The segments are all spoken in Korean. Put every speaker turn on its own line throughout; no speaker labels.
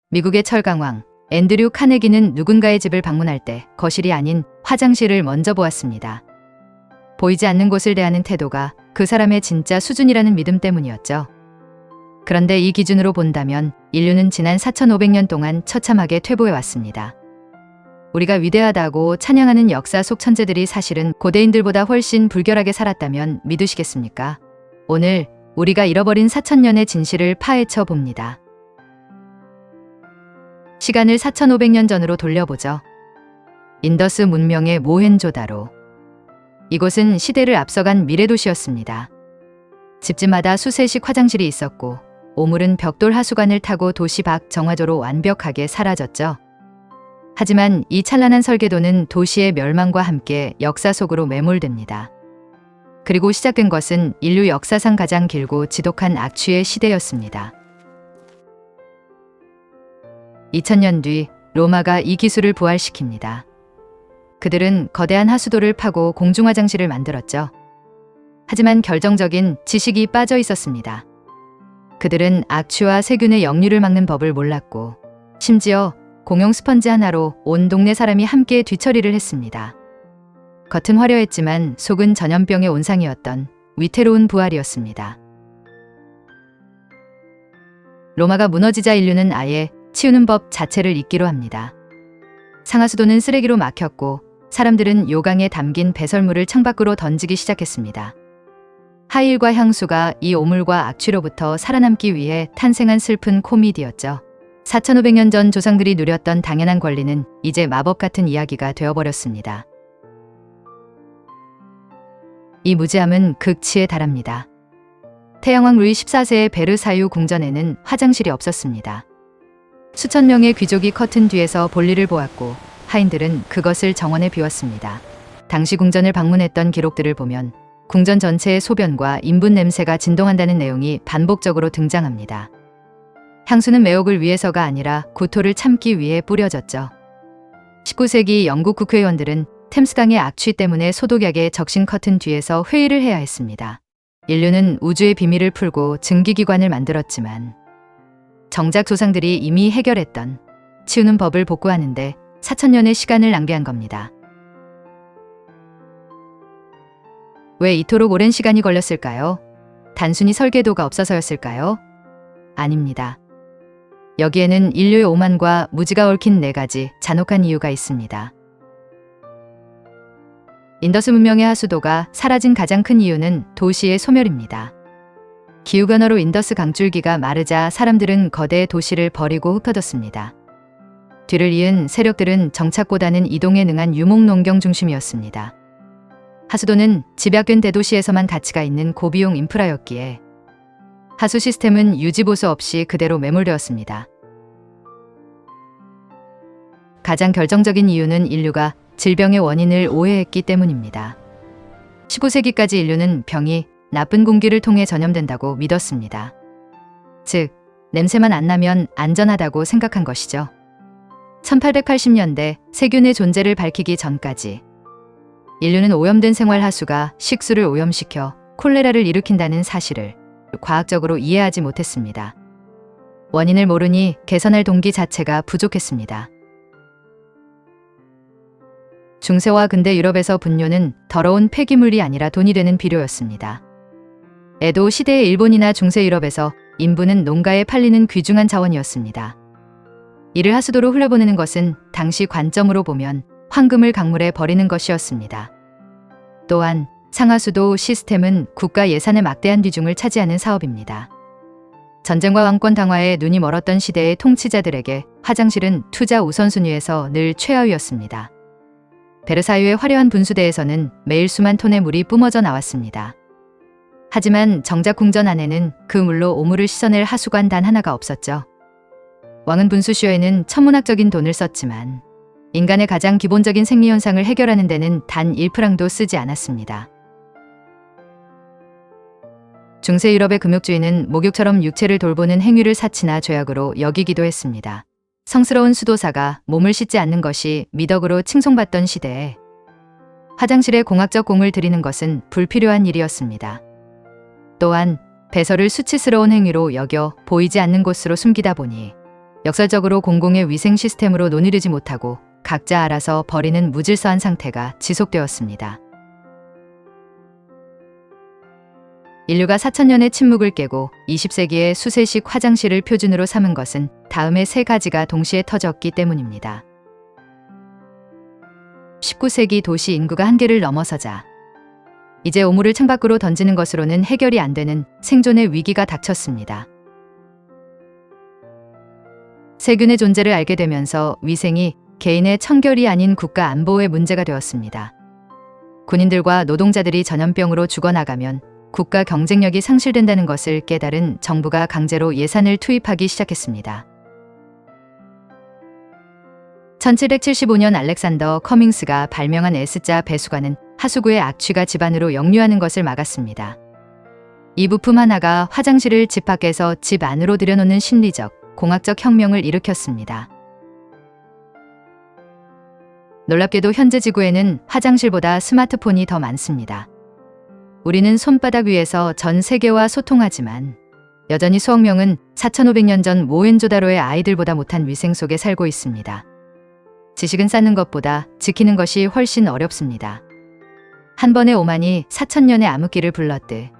미국의 철강왕 앤드류 카네기는 누군가의 집을 방문할 때 거실이 아닌 화장실을 먼저 보았습니다. 보이지 않는 곳을 대하는 태도가 그 사람의 진짜 수준이라는 믿음 때문이었죠. 그런데 이 기준으로 본다면 인류는 지난 4,500년 동안 처참하게 퇴보해왔습니다. 우리가 위대하다고 찬양하는 역사 속 천재들이 사실은 고대인들보다 훨씬 불결하게 살았다면 믿으시겠습니까? 오늘 우리가 잃어버린 4,000년의 진실을 파헤쳐 봅니다. 시간을 4,500년 전으로 돌려보죠. 인더스 문명의 모헨조다로. 이곳은 시대를 앞서간 미래도시였습니다. 집집마다 수세식 화장실이 있었고 오물은 벽돌 하수관을 타고 도시 밖 정화조로 완벽하게 사라졌죠. 하지만 이 찬란한 설계도는 도시의 멸망과 함께 역사 속으로 매몰됩니다. 그리고 시작된 것은 인류 역사상 가장 길고 지독한 악취의 시대였습니다. 2000년 뒤 로마가 이 기술을 부활시킵니다. 그들은 거대한 하수도를 파고 공중화장실을 만들었죠. 하지만 결정적인 지식이 빠져 있었습니다. 그들은 악취와 세균의 역류를 막는 법을 몰랐고 심지어 공용 스펀지 하나로 온 동네 사람이 함께 뒤처리를 했습니다. 겉은 화려했지만 속은 전염병의 온상이었던 위태로운 부활이었습니다. 로마가 무너지자 인류는 아예 치우는 법 자체를 잊기로 합니다. 상하수도는 쓰레기로 막혔고 사람들은 요강에 담긴 배설물을 창밖으로 던지기 시작했습니다. 하일과 향수가 이 오물과 악취로부터 살아남기 위해 탄생한 슬픈 코미디였죠. 4,500년 전 조상들이 누렸던 당연한 권리는 이제 마법 같은 이야기가 되어버렸습니다. 이 무지함은 극치에 달합니다. 태양왕 루이 14세의 베르사유 궁전에는 화장실이 없었습니다. 수천 명의 귀족이 커튼 뒤에서 볼일을 보았고 하인들은 그것을 정원에 비웠습니다. 당시 궁전을 방문했던 기록들을 보면 궁전 전체의 소변과 인분 냄새가 진동한다는 내용이 반복적으로 등장합니다. 향수는 매혹을 위해서가 아니라 구토를 참기 위해 뿌려졌죠. 19세기 영국 국회의원들은 템스강의 악취 때문에 소독약의 적신 커튼 뒤에서 회의를 해야 했습니다. 인류는 우주의 비밀을 풀고 증기기관을 만들었지만 정작 조상들이 이미 해결했던 치우는 법을 복구하는데 4,000년의 시간을 낭비한 겁니다. 왜 이토록 오랜 시간이 걸렸을까요? 단순히 설계도가 없어서였을까요? 아닙니다. 여기에는 인류의 오만과 무지가 얽힌 4가지 잔혹한 이유가 있습니다. 인더스 문명의 하수도가 사라진 가장 큰 이유는 도시의 소멸입니다. 기후변화로 인더스 강줄기가 마르자 사람들은 거대 도시를 버리고 흩어졌습니다. 뒤를 이은 세력들은 정착보다는 이동에 능한 유목농경 중심이었습니다. 하수도는 집약된 대도시에서만 가치가 있는 고비용 인프라였기에 하수 시스템은 유지보수 없이 그대로 매몰되었습니다. 가장 결정적인 이유는 인류가 질병의 원인을 오해했기 때문입니다. 15세기까지 인류는 병이 나쁜 공기를 통해 전염된다고 믿었습니다. 즉, 냄새만 안 나면 안전하다고 생각한 것이죠. 1880년대 세균의 존재를 밝히기 전까지 인류는 오염된 생활하수가 식수를 오염시켜 콜레라를 일으킨다는 사실을 과학적으로 이해하지 못했습니다. 원인을 모르니 개선할 동기 자체가 부족했습니다. 중세와 근대 유럽에서 분뇨는 더러운 폐기물이 아니라 돈이 되는 비료였습니다. 에도 시대의 일본이나 중세 유럽에서 인부는 농가에 팔리는 귀중한 자원이었습니다. 이를 하수도로 흘려보내는 것은 당시 관점으로 보면 황금을 강물에 버리는 것이었습니다. 또한 상하수도 시스템은 국가 예산의 막대한 비중을 차지하는 사업입니다. 전쟁과 왕권 강화에 눈이 멀었던 시대의 통치자들에게 화장실은 투자 우선순위에서 늘 최하위였습니다. 베르사유의 화려한 분수대에서는 매일 수만 톤의 물이 뿜어져 나왔습니다. 하지만 정작 궁전 안에는 그 물로 오물을 씻어낼 하수관 단 하나가 없었죠. 왕은 분수쇼에는 천문학적인 돈을 썼지만 인간의 가장 기본적인 생리현상을 해결하는 데는 단 1프랑도 쓰지 않았습니다. 중세 유럽의 금욕주의는 목욕처럼 육체를 돌보는 행위를 사치나 죄악으로 여기기도 했습니다. 성스러운 수도사가 몸을 씻지 않는 것이 미덕으로 칭송받던 시대에 화장실에 공학적 공을 들이는 것은 불필요한 일이었습니다. 또한 배설을 수치스러운 행위로 여겨 보이지 않는 곳으로 숨기다 보니 역설적으로 공공의 위생 시스템으로 논의되지 못하고 각자 알아서 버리는 무질서한 상태가 지속되었습니다. 인류가 4천년의 침묵을 깨고 20세기에 수세식 화장실을 표준으로 삼은 것은 다음의 세 가지가 동시에 터졌기 때문입니다. 19세기 도시 인구가 한계를 넘어서자 이제 오물을 창밖으로 던지는 것으로는 해결이 안 되는 생존의 위기가 닥쳤습니다. 세균의 존재를 알게 되면서 위생이 개인의 청결이 아닌 국가 안보의 문제가 되었습니다. 군인들과 노동자들이 전염병으로 죽어나가면 국가 경쟁력이 상실된다는 것을 깨달은 정부가 강제로 예산을 투입하기 시작했습니다. 1775년 알렉산더 커밍스가 발명한 S자 배수관은 하수구의 악취가 집 안으로 역류하는 것을 막았습니다. 이 부품 하나가 화장실을 집 밖에서 집 안으로 들여놓는 심리적, 공학적 혁명을 일으켰습니다. 놀랍게도 현재 지구에는 화장실보다 스마트폰이 더 많습니다. 우리는 손바닥 위에서 전 세계와 소통하지만 여전히 수억 명은 4,500년 전 모헨조다로의 아이들보다 못한 위생 속에 살고 있습니다. 지식은 쌓는 것보다 지키는 것이 훨씬 어렵습니다. 한 번의 오만이 4,000년의 암흑기를 불렀듯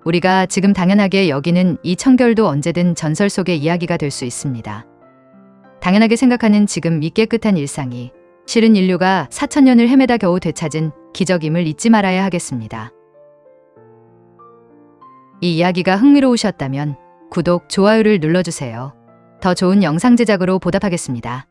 우리가 지금 당연하게 여기는 이 청결도 언제든 전설 속의 이야기가 될 수 있습니다. 당연하게 생각하는 지금 이 깨끗한 일상이 실은 인류가 4,000년을 헤매다 겨우 되찾은 기적임을 잊지 말아야 하겠습니다. 이 이야기가 흥미로우셨다면 구독, 좋아요를 눌러주세요. 더 좋은 영상 제작으로 보답하겠습니다.